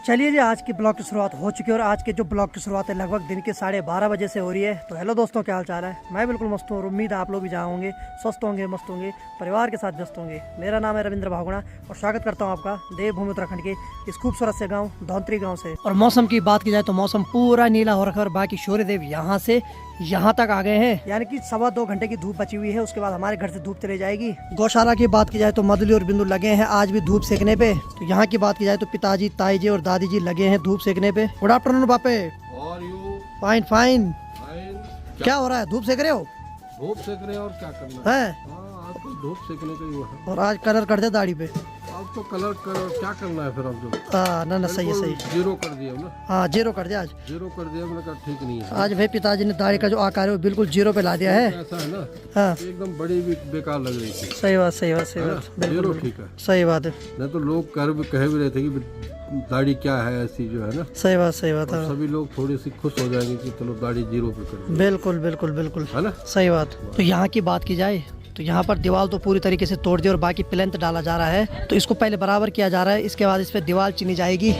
चलिए जी, आज की ब्लॉग की शुरुआत हो चुकी है और आज के जो ब्लॉग की शुरुआत है लगभग दिन के 12:30 बजे से हो रही है। तो हेलो दोस्तों, क्या हाल चाल है। मैं बिल्कुल मस्त हूँ और उम्मीद है आप लोग भी जहाँ होंगे स्वस्थ होंगे, मस्त होंगे, परिवार के साथ व्यस्त होंगे। मेरा नाम है रविंद्र भागुणा और स्वागत करता हूँ आपका देवभूमि उत्तराखंड के इस खूबसूरत से गाँव धौंतरी गाँव से। और मौसम की बात की जाए तो मौसम पूरा नीला हो रखा है और बाकी सूर्यदेव यहाँ से यहाँ तक आ गए हैं, यानी कि 2.25 घंटे की धूप बची हुई है। उसके बाद हमारे घर से धूप चली जाएगी। गौशाला की बात की जाए तो मधुली और बिंदु लगे हैं आज भी धूप सेकने पे। तो यहाँ की बात की जाए तो पिताजी, ताई जी और दादी जी लगे हैं धूप सेकने पे। गुड आफ्टरनून बापे। Fine fine. क्या हो रहा है, धूप सेक रहे हो? धूप सेक रहे हैं और क्या करना है? आज तो धूप सेकने का ही हुआ है। और आज कलर कर दे दाढ़ी पे। अब तो कलर क्या करना है फिर अब जो ना सही है, सही जीरो कर दिया ना। हाँ, जीरो कर दिया आज। जीरो कर दिया, मैंने कहा ठीक नहीं है। आज भाई पिताजी ने दाढ़ी का जो आकार है वो बिल्कुल जीरो पे ला दिया है। ऐसा है ना, हाँ एकदम बड़ी भी बेकार लग रही थी। सही बात, सही बात, सही बात, जीरो बिल्कुल ठीक है, सही बात है। नहीं तो लोग कह भी रहे थे कि दाढ़ी क्या है ऐसी जो है ना। सही बात, सही बात है। सभी लोग थोड़ी सी खुश हो जाएंगे कि चलो दाढ़ी जीरो पे कर दी। बिल्कुल बिल्कुल बिल्कुल है ना, सही बात। तो यहाँ की बात की जाए तो यहाँ पर दीवार तो पूरी तरीके से तोड़ दी और बाकी प्लेंथ डाला जा रहा है। तो इसको पहले बराबर किया जा रहा है, इसके बाद इस पे दीवार चीनी जाएगी।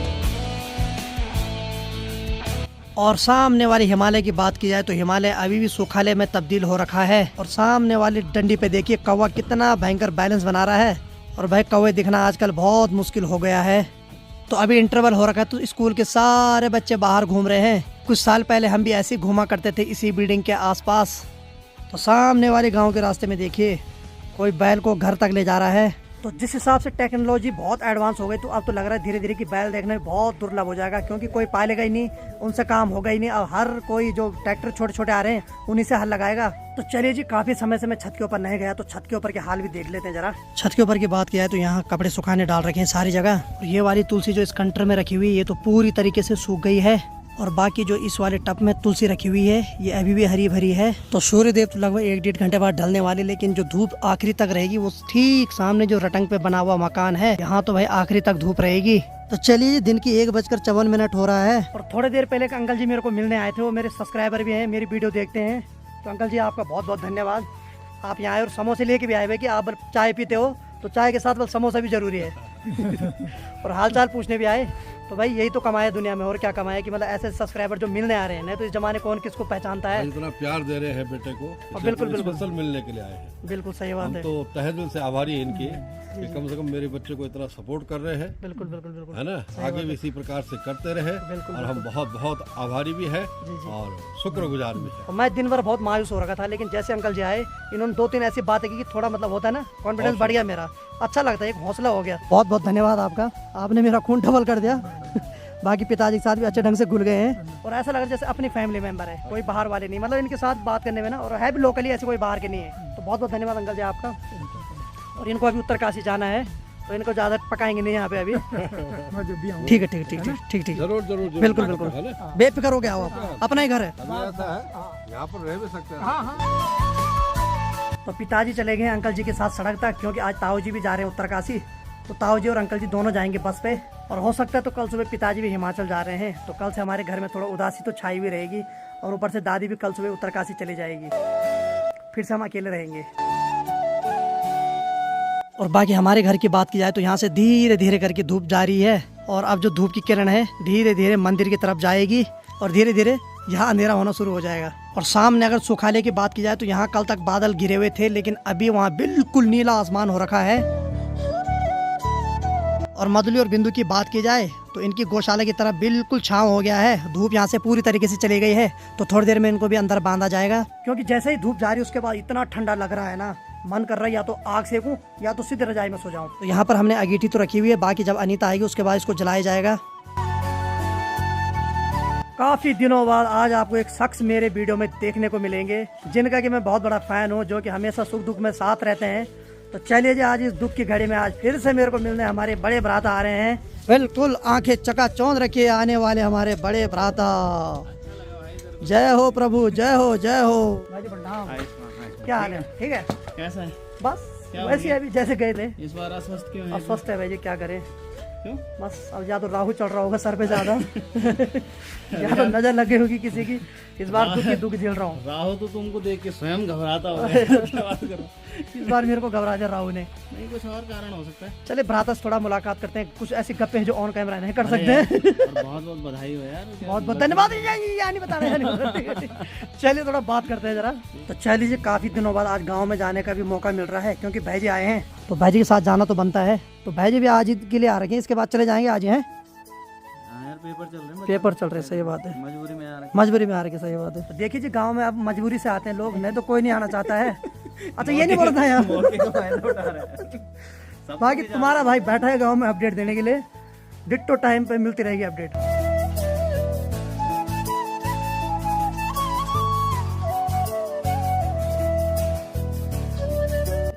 और सामने वाली हिमालय की बात की जाए तो हिमालय अभी भी सुखालय में तब्दील हो रखा है। और सामने वाली डंडी पे देखिए कौवा कितना भयंकर बैलेंस बना रहा है। और भाई कौवे दिखना आजकल बहुत मुश्किल हो गया है। तो अभी इंटरवल हो रखा है तो स्कूल के सारे बच्चे बाहर घूम रहे हैं। कुछ साल पहले हम भी ऐसे घूमा करते थे इसी बिल्डिंग के आसपास। तो सामने वाले गांव के रास्ते में देखिए कोई बैल को घर तक ले जा रहा है। तो जिस हिसाब से टेक्नोलॉजी बहुत एडवांस हो गई तो अब तो लग रहा है धीरे धीरे कि बैल देखने में बहुत दुर्लभ हो जाएगा, क्योंकि कोई पालेगा ही नहीं, उनसे काम होगा ही नहीं। अब हर कोई जो ट्रैक्टर छोटे छोटे आ रहे हैं उन्हीं से हल लगाएगा। तो चलिए जी, काफी समय से मैं छत के ऊपर नहीं गया तो छत के ऊपर के हाल भी देख लेते हैं जरा। छत के ऊपर की बात किया है तो यहाँ कपड़े सुखाने डाल रखे हैं सारी जगह। और ये वाली तुलसी जो इस कंटर में रखी हुई है ये तो पूरी तरीके से सूख गई है। और बाकी जो इस वाले टब में तुलसी रखी हुई है ये अभी भी हरी भरी है। तो सूर्यदेव तो लगभग 1-1.5 घंटे बाद ढलने वाले, लेकिन जो धूप आखिरी तक रहेगी वो ठीक सामने जो रटंग पे बना हुआ मकान है यहाँ तो भाई आखिरी तक धूप रहेगी। तो चलिए, दिन की 1:54 हो रहा है। और थोड़ी देर पहले एक अंकल जी मेरे को मिलने आए थे, वो मेरे सब्सक्राइबर भी हैं, मेरी वीडियो देखते हैं। तो अंकल जी आपका बहुत बहुत धन्यवाद, आप यहाँ आए और समोसे लेके भी आए हुए कि आप चाय पीते हो तो चाय के साथ बस समोसा भी जरूरी है। और हाल चाल पूछने भी आए। तो भाई यही तो कमाया दुनिया में, और क्या कमाया कि मतलब ऐसे सब्सक्राइबर जो मिलने आ रहे हैं। नहीं तो इस जमाने कौन किसको पहचानता है। इतना प्यार दे रहे हैं बेटे को, बिल्कुल बिल्कुल स्पेशल मिलने के लिए आए हैं। बिल्कुल सही बात है। तो तहे दिल से आभारी है इनकी कि कम से कम मेरे बच्चे को इतना सपोर्ट कर रहे हैं। बिल्कुल बिल्कुल बिल्कुल, है ना, आगे भी इसी प्रकार से करते रहे। और हम बहुत बहुत आभारी भी है और शुक्रगुजार भी है। मैं दिन भर बहुत मायूस हो रखा था, लेकिन जैसे अंकल जी आए इन्होंने 2-3 ऐसी बातें की कि थोड़ा मतलब होता है ना, कॉन्फिडेंस बढ़ गया मेरा, अच्छा लगता है, एक हौसला हो गया। बहुत बहुत धन्यवाद आपका, आपने मेरा खून डबल कर दिया। बाकी पिताजी के साथ भी अच्छे ढंग से घुल गए हैं और ऐसा लग रहा है जैसे अपनी फैमिली मेंबर है, कोई बाहर वाले नहीं। मतलब इनके साथ बात करने में ना, और है भी लोकली, ऐसे कोई बाहर के नहीं है। तो बहुत बहुत धन्यवाद अंकल जी आपका। और इनको अभी उत्तरकाशी जाना है तो इनको ज़्यादा पकाएंगे नहीं यहाँ पे अभी। ठीक है, ठीक ठीक ठीक ठीक ठीक, जरूर जरूर बिल्कुल बिल्कुल, बेफिक्र हो गया हो आप, अपना ही घर है। ऐसा है, यहाँ पर रह भी सकते हैं। तो पिताजी चले गए अंकल जी के साथ सड़क तक, क्योंकि आज ताऊ जी भी जा रहे हैं उत्तरकाशी। तो ताऊ जी और अंकल जी दोनों जाएंगे बस पे। और हो सकता है तो कल सुबह पिताजी भी हिमाचल जा रहे हैं, तो कल से हमारे घर में थोड़ा उदासी तो छाई हुई रहेगी। और ऊपर से दादी भी कल सुबह उत्तरकाशी चली जाएगी, फिर से हम अकेले रहेंगे। और बाकी हमारे घर की बात की जाए तो यहाँ से धीरे धीरे करके धूप जा रही है। और अब जो धूप की किरण है धीरे धीरे मंदिर की तरफ जाएगी और धीरे धीरे यहाँ अंधेरा होना शुरू हो जाएगा। और सामने अगर सुखालय की बात की जाए तो यहाँ कल तक बादल घिरे हुए थे, लेकिन अभी वहाँ बिल्कुल नीला आसमान हो रखा है। और मधुली और बिंदु की बात की जाए तो इनकी गौशाला की तरफ बिल्कुल छांव हो गया है, धूप यहाँ से पूरी तरीके से चली गई है। तो थोड़ी देर में इनको भी अंदर बांधा जाएगा, क्योंकि जैसे ही धूप जा रही है उसके बाद इतना ठंडा लग रहा है ना, मन कर रहा है या तो आग सेकूं या तो सीधे रजाई में सो जाऊं। तो यहाँ पर हमने अंगीठी तो रखी हुई है, बाकी जब अनीता आएगी उसके बाद इसको जलाया जाएगा। काफी दिनों बाद आज आपको एक शख्स मेरे वीडियो में देखने को मिलेंगे जिनका कि मैं बहुत बड़ा फैन हूँ, जो कि हमेशा सुख दुख में साथ रहते हैं। तो चलिए जी, आज इस दुख की घड़ी में आज फिर से मेरे को मिलने हमारे बड़े भ्राता आ रहे हैं। बिल्कुल आंखें चकाचौंध रखिए आने वाले हमारे बड़े भ्राता। जय हो प्रभु, जय हो जय हो। क्या हाल है, ठीक है? कैसा है? बस वैसे अभी जैसे गए थे। इस बार अस्वस्थ क्यों है? अस्वस्थ है भाई जी, क्या करें, क्यों? बस अब या तो राहु चढ़ रहा होगा सर पे ज्यादा या तो नजर लगी होगी किसी की। इस बार दुख ही दुख झेल रहा हूँ। राहु तो तुमको देख के स्वयं घबराता होगा। क्या बात करो। इस बार मेरे को घबरा दिया राहु ने। नहीं, कुछ और कारण हो सकता है। चले भ्राता से थोड़ा मुलाकात करते हैं, कुछ ऐसी गप्पे हैं जो ऑन कैमरा नहीं कर अरे सकते हैं। यार, और बहुत बहुत बधाई हो यार। बहुत बहुत धन्यवाद। नहीं बताना। चलिए थोड़ा बात करते हैं जरा। तो चलिए जी, काफी दिनों बाद आज गांव में जाने का भी मौका मिल रहा है क्योंकि भाई जी आए हैं, तो भाई जी के साथ जाना तो बनता है। तो भाई जी भी आज के लिए आ रखे हैं, इसके बाद चले जाएंगे आज। हैं हाँ यार, पेपर चल रहे हैं। पेपर चल रहे, सही बात है। मजबूरी में आ रहे मजबूरी में आ रखे, सही बात है। तो देखिए जी, गांव में अब मजबूरी से आते हैं लोग, नहीं तो कोई नहीं आना चाहता है। अच्छा ये नहीं बोला था यार। मौके का फायदा उठा रहे हैं। बाकी तुम्हारा भाई बैठा है गांव में अपडेट देने के लिए, डिट्टो टाइम पे मिलती रहेगी अपडेट।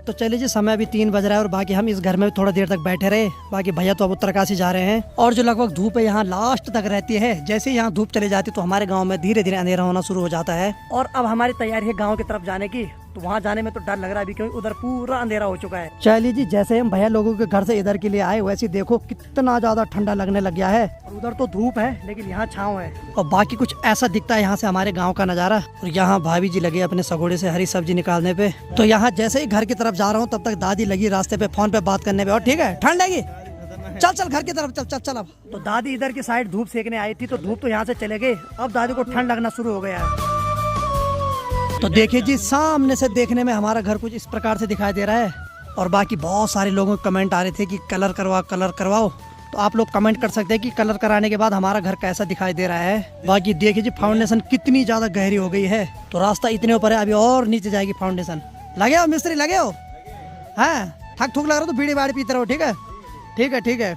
तो चलिए जी, समय अभी 3 बज रहा है और बाकी हम इस घर में थोड़ा देर तक बैठे रहे। बाकी भैया तो अब उत्तरकाशी जा रहे हैं और जो लगभग धूप है यहाँ लास्ट तक रहती है। जैसे यहाँ धूप चली जाती है तो हमारे गांव में धीरे धीरे अंधेरा होना शुरू हो जाता है। और अब हमारी तैयारी है गांव की तरफ जाने की। तो वहाँ जाने में तो डर लग रहा है अभी, क्योंकि उधर पूरा अंधेरा हो चुका है। चलिए जी, जैसे हम भैया लोगों के घर से इधर के लिए आए, वैसे देखो कितना ज्यादा ठंडा लगने लग गया है। और उधर तो धूप है लेकिन यहाँ छाँव है। और बाकी कुछ ऐसा दिखता है यहाँ से हमारे गाँव का नजारा। और यहाँ भाभी जी लगे अपने सगोड़े से हरी सब्जी निकालने पे। तो यहाँ जैसे ही घर की तरफ जा रहा हूँ तब तक दादी लगी रास्ते पे फोन पे बात करने पे। और ठीक है, ठंड लगी, चल चल घर की तरफ चल चल चल। अब तो दादी इधर की साइड धूप सेकने आई थी, तो धूप तो यहाँ से चले गई। अब दादी को ठंड लगना शुरू हो गया है। तो देखिए जी, सामने से देखने में हमारा घर कुछ इस प्रकार से दिखाई दे रहा है। और बाकी बहुत सारे लोगों के कमेंट आ रहे थे कि कलर करवाओ। तो आप लोग कमेंट कर सकते हैं कि कलर कराने के बाद हमारा घर कैसा दिखाई दे रहा है। बाकी देखिए जी, फाउंडेशन कितनी ज्यादा गहरी हो गई है। तो रास्ता इतने ऊपर है, अभी और नीचे जाएगी फाउंडेशन। लगे हो मिस्त्री, लगे हो? हाँ, ठक ठुक लग रहा तो बीड़ी बाड़ी पीते रहो। ठीक है ठीक है ठीक है।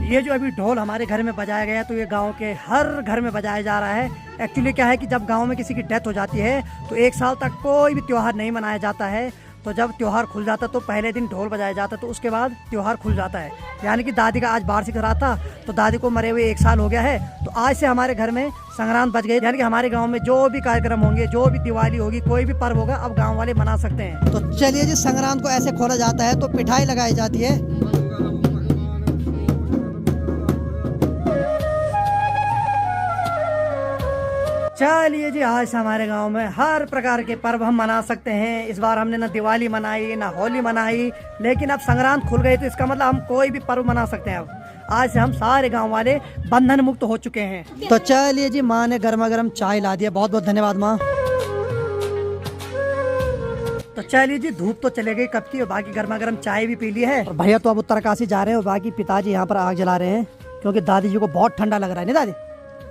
ये जो अभी ढोल हमारे घर में बजाया गया, तो ये गांव के हर घर में बजाया जा रहा है। एक्चुअली क्या है कि जब गांव में किसी की डेथ हो जाती है तो 1 साल तक कोई भी त्योहार नहीं मनाया जाता है। तो जब त्योहार खुल जाता तो पहले दिन ढोल बजाया जाता, तो उसके बाद त्योहार खुल जाता है। यानी कि दादी का आज वार्षिक रात था, तो दादी को मरे हुए 1 साल हो गया है। तो आज से हमारे घर में संक्रांत बच गई। यानी कि हमारे गांव में जो भी कार्यक्रम होंगे, जो भी दिवाली होगी, कोई भी पर्व होगा, अब गांव वाले मना सकते हैं। तो चलिए जी, संक्रांत को ऐसे खोला जाता है तो पिठाई लगाई जाती है। चलिए जी, आज से हमारे गांव में हर प्रकार के पर्व हम मना सकते हैं। इस बार हमने ना दिवाली मनाई ना होली मनाई, लेकिन अब संक्रांत खुल गई तो इसका मतलब हम कोई भी पर्व मना सकते हैं। अब आज से हम सारे गांव वाले बंधन मुक्त हो चुके हैं। तो चलिए जी, माँ ने गर्मा गर्म चाय ला दिया, बहुत बहुत धन्यवाद माँ। तो चलिए जी, धूप तो चले गई कब की, और बाकी गर्मा गर्म चाय भी पी ली है। और भैया तो अब उत्तरकाशी जा रहे हैं और बाकी पिताजी यहाँ पर आग जला रहे हैं क्योंकि दादी जी को बहुत ठंडा लग रहा है। नहीं दादी?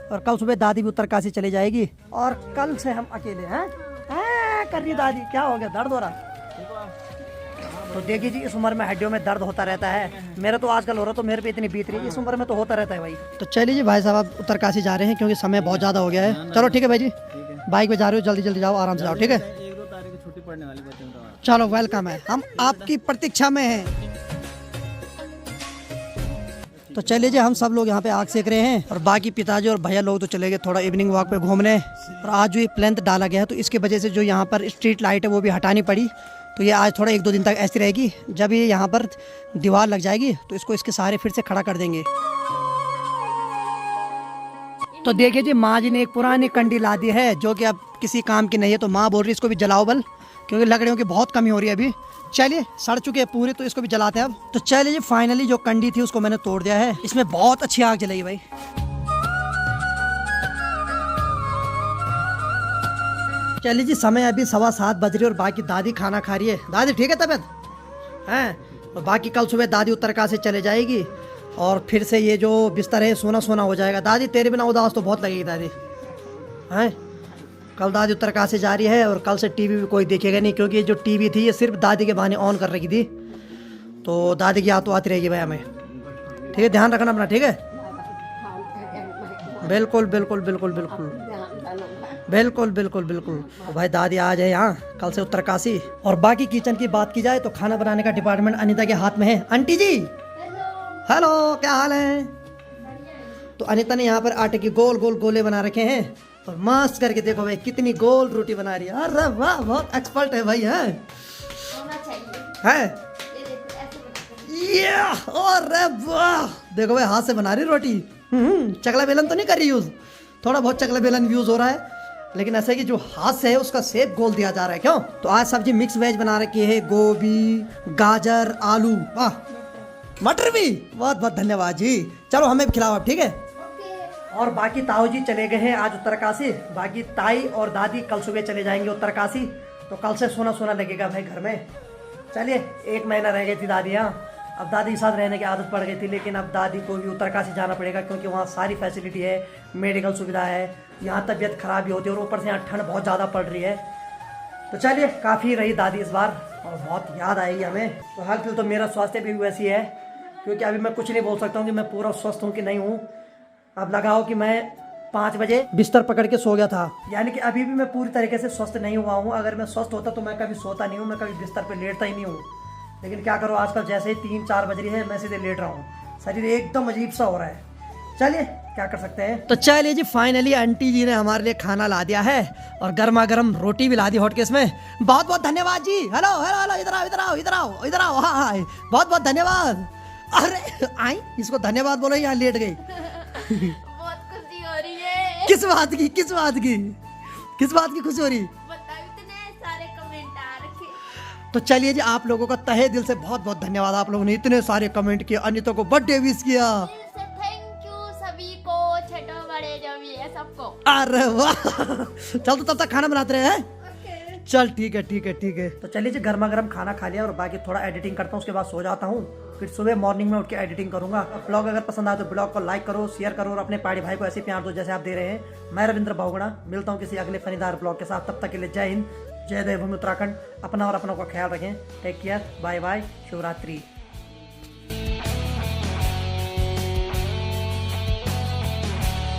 और कल सुबह दादी भी उत्तरकाशी चली जाएगी और कल से हम अकेले हैं। कर रही दादी, क्या हो गया, दर्द हो रहा? तो देखिए जी, इस उम्र में हड्डियों में दर्द होता रहता है। मेरा तो आजकल हो रहा, तो मेरे पे इतनी बीत रही है, इस उम्र में तो होता रहता है भाई। तो चलिए जी, भाई साहब आप उत्तरकाशी जा रहे हैं क्योंकि समय बहुत ज्यादा हो गया है। चलो ठीक है भाई जी, बाइक पे जा रहे हो, जल्दी जल्दी जाओ, आराम से जाओ। ठीक है, 1-2 तारीख को छुट्टी पड़ने वाली बच्चों को। चलो वेलकम है, हम आपकी प्रतीक्षा में हैं। तो चलिए जी, हम सब लोग यहाँ पे आग सेक रहे हैं और बाकी पिताजी और भैया लोग तो चले गए थोड़ा इवनिंग वॉक पे घूमने। और आज जो ये प्लेंथ डाला गया है तो इसकी वजह से जो यहाँ पर स्ट्रीट लाइट है वो भी हटानी पड़ी। तो ये आज थोड़ा 1-2 दिन तक ऐसी रहेगी। जब ये यहाँ पर दीवार लग जाएगी तो इसको इसके सहारे फिर से खड़ा कर देंगे। तो देखिए जी, माँ जी ने एक पुरानी कंडी ला दी है जो कि अब किसी काम की नहीं है। तो माँ बोल रही है इसको भी जलाओ बल, क्योंकि लकड़ियों की बहुत कमी हो रही है अभी। चलिए, सड़ चुके हैं पूरे, तो इसको भी जलाते हैं अब। तो चलिए जी, फाइनली जो कंडी थी उसको मैंने तोड़ दिया है। इसमें बहुत अच्छी आग जलेगी भाई। चलिए जी, समय अभी 7:15 बज रही है और बाकी दादी खाना खा रही है। दादी ठीक है तबीयत है? और बाकी कल सुबह दादी उत्तरकाशी चले जाएगी और फिर से ये जो बिस्तर है सोना सोना हो जाएगा। दादी तेरे बिना उदास तो बहुत लगेगी दादी, हैं? कल दादी उत्तरकाशी जा रही है और कल से टीवी भी कोई देखेगा नहीं, क्योंकि ये जो टीवी थी ये सिर्फ दादी के बहाने ऑन कर रखी थी। तो दादी की याद तो आती रहेगी भाई हमें। ठीक है, ध्यान रखना अपना। ठीक है, बिल्कुल बिल्कुल बिल्कुल बिल्कुल बिल्कुल बिल्कुल बिल्कुल। तो भाई दादी आ जाए यहाँ कल से उत्तरकाशी। और बाकी किचन की बात की जाए तो खाना बनाने का डिपार्टमेंट अनीता के हाथ में है। आंटी जी हेलो, क्या हाल है? तो अनीता ने यहाँ पर आटे के गोल गोल गोले बना रखे हैं और मस्त करके देखो भाई कितनी गोल रोटी बना रही है। अरे वाह, बहुत एक्सपर्ट है भाई। है ये अरे वाह, देखो भाई हाथ से बना रही रोटी। चकला बेलन तो नहीं कर रही यूज, थोड़ा बहुत चकला बेलन यूज हो रहा है, लेकिन ऐसा कि जो हाथ से है उसका शेप गोल दिया जा रहा है। क्यों? तो आज सब्जी मिक्स वेज बना रखी है, गोभी, गाजर, आलू, वाह, मटर भी। बहुत बहुत धन्यवाद जी। चलो हमें भी खिलाओ अब, ठीक है। और बाकी ताऊ जी चले गए हैं आज उत्तरकाशी, बाकी ताई और दादी कल सुबह चले जाएंगे उत्तरकाशी, तो कल से सोना सोना लगेगा भाई घर में। चलिए 1 महीना रह गई थी दादी यहाँ, अब दादी के साथ रहने की आदत पड़ गई थी, लेकिन अब दादी को भी उत्तरकाशी जाना पड़ेगा क्योंकि वहाँ सारी फैसिलिटी है, मेडिकल सुविधा है, यहाँ तबीयत खराब भी होती है और ऊपर से यहाँ ठंड बहुत ज़्यादा पड़ रही है। तो चलिए काफ़ी रही दादी इस बार और बहुत याद आएगी हमें। तो हाल फिलहाल तो मेरा स्वास्थ्य भी वैसी है, क्योंकि अभी मैं कुछ नहीं बोल सकता हूँ कि मैं पूरा स्वस्थ हूँ कि नहीं हूँ। अब लगाओ कि मैं 5 बजे बिस्तर पकड़ के सो गया था, यानी कि अभी भी मैं पूरी तरीके से स्वस्थ नहीं हुआ हूँ। अगर मैं स्वस्थ होता तो मैं कभी सोता नहीं हूँ, मैं कभी बिस्तर पे लेटता ही नहीं हूँ, लेकिन क्या करो आजकल जैसे ही 3-4 बज रही है मैं सीधे लेट रहा हूँ, शरीर एकदम अजीब सा हो रहा है। चलिए क्या कर सकते हैं। तो चलिए जी, फाइनली आंटी जी ने हमारे लिए खाना ला दिया है और गर्मा गर्म रोटी भी ला दी हॉटकेस में। बहुत बहुत धन्यवाद जी। हेलो हेलो हेलो, इधर आओ इधर आओ इधर आओ इधर आओ। हाँ हाँ, बहुत बहुत धन्यवाद। अरे आई, इसको धन्यवाद बोलो, यहाँ लेट गई। बहुत खुशी हो रही है। किस बात की, किस बात की, किस बात की खुशी हो रही? बताओ, इतने सारे कमेंट आ रखे। तो चलिए जी, आप लोगों का तहे दिल से बहुत बहुत धन्यवाद, आप लोगों ने इतने सारे कमेंट किए, अनिता को बर्थडे विश किया। दिल से थैंक यू सभी को, छोटे बड़े जो भी है सबको। अरे वाह, चल तो तब तक खाना बनाते रहे हैं। चल ठीक है ठीक है ठीक है। तो चलिए जी, गर्मा गर्म खाना खा लिया और बाकी थोड़ा एडिटिंग करता हूँ, उसके बाद सो जाता हूँ, फिर सुबह मॉर्निंग में उठ के एडिटिंग करूंगा। ब्लॉग अगर पसंद आए तो ब्लॉग को लाइक करो, शेयर करो और अपने पहाड़ी भाई को ऐसे प्यार दो जैसे आप दे रहे हैं। मैं रविंद्र बहुगुणा मिलता हूँ किसी अगले फनीदार ब्लॉग के साथ, तब तक के लिए जय हिंद, जय देवभूमि उत्तराखंड। अपना और अपनों का ख्याल रखें। Take care, bye bye, Shivratri.